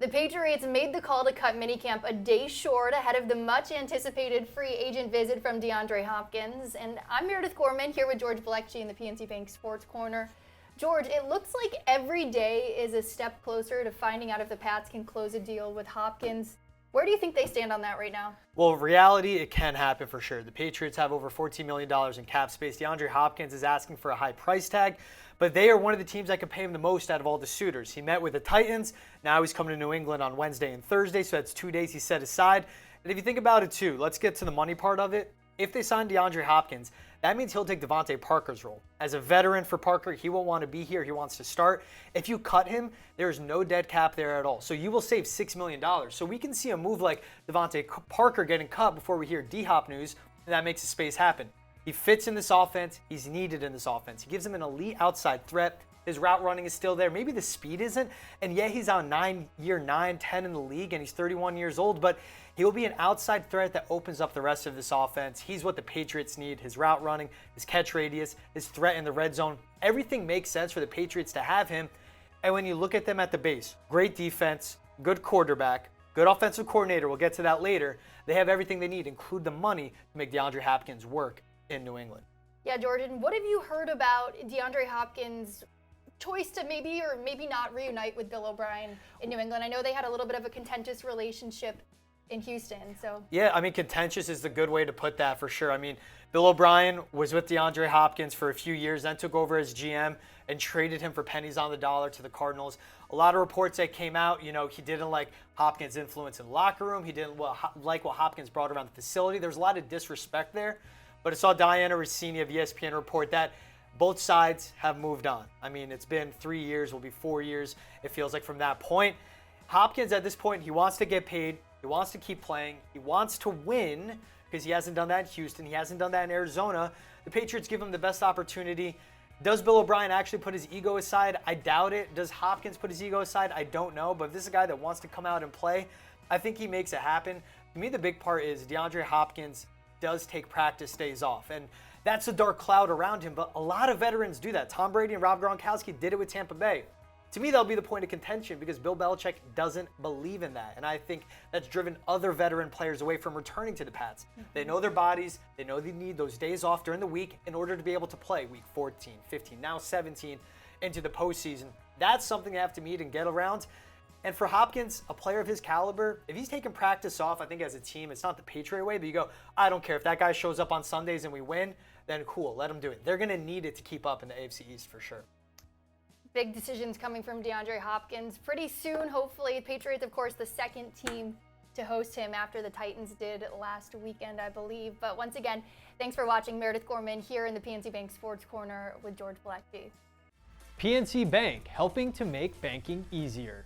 The Patriots made the call to cut minicamp a day short ahead of the much-anticipated free agent visit from DeAndre Hopkins. And I'm Meredith Gorman here with George Vlecki in the PNC Bank Sports Corner. George, it looks like every day is a step closer to finding out if the Pats can close a deal with Hopkins. Where do you think they stand on that right now? Well, reality, it can happen for sure. The Patriots have over $14 million in cap space. DeAndre Hopkins is asking for a high price tag, but they are one of the teams that can pay him the most out of all the suitors. He met with the Titans. Now he's coming to New England on Wednesday and Thursday, so that's 2 days he set aside. And if you think about it too, let's get to the money part of it. If they sign DeAndre Hopkins, that means he'll take Devontae Parker's role. As a veteran for Parker, he won't want to be here. He wants to start. If you cut him, there's no dead cap there at all. So you will save $6 million. So we can see a move like Devontae Parker getting cut before we hear D-Hop news, and that makes the space happen. He fits in this offense. He's needed in this offense. He gives him an elite outside threat. His route running is still there. Maybe the speed isn't. And yeah, he's on year 9, 10 in the league, and he's 31 years old, but he'll be an outside threat that opens up the rest of this offense. He's what the Patriots need. His route running, his catch radius, his threat in the red zone. Everything makes sense for the Patriots to have him. And when you look at them at the base, great defense, good quarterback, good offensive coordinator. We'll get to that later. They have everything they need, include the money to make DeAndre Hopkins work in New England. Yeah, Jordan, what have you heard about DeAndre Hopkins' choice to maybe or maybe not reunite with Bill O'Brien in New England? I know they had a little bit of a contentious relationship in Houston, so. Yeah, I mean, contentious is the good way to put that for sure. I mean, Bill O'Brien was with DeAndre Hopkins for a few years, then took over as GM and traded him for pennies on the dollar to the Cardinals. A lot of reports that came out, he didn't like Hopkins' influence in the locker room. He didn't like what Hopkins brought around the facility. There's a lot of disrespect there. But I saw Diana Rossini of ESPN report that both sides have moved on. I mean, it's been 3 years, will be 4 years, it feels like, from that point. Hopkins, at this point, he wants to get paid. He wants to keep playing. He wants to win because he hasn't done that in Houston. He hasn't done that in Arizona. The Patriots give him the best opportunity. Does Bill O'Brien actually put his ego aside? I doubt it. Does Hopkins put his ego aside? I don't know. But if this is a guy that wants to come out and play, I think he makes it happen. To me, the big part is DeAndre Hopkins does take practice days off. And that's a dark cloud around him. But a lot of veterans do that. Tom Brady and Rob Gronkowski did it with Tampa Bay. To me, that'll be the point of contention because Bill Belichick doesn't believe in that. And I think that's driven other veteran players away from returning to the Pats. They know their bodies. They know they need those days off during the week in order to be able to play week 14, 15, now 17 into the postseason. That's something they have to meet and get around. And for Hopkins, a player of his caliber, if he's taking practice off, I think as a team, it's not the Patriot way, but you go, I don't care. If that guy shows up on Sundays and we win, then cool, let him do it. They're going to need it to keep up in the AFC East for sure. Big decisions coming from DeAndre Hopkins pretty soon, hopefully. Patriots, of course, the second team to host him after the Titans did last weekend, I believe. But once again, thanks for watching. Meredith Gorman here in the PNC Bank Sports Corner with George Vlecki. PNC Bank, helping to make banking easier.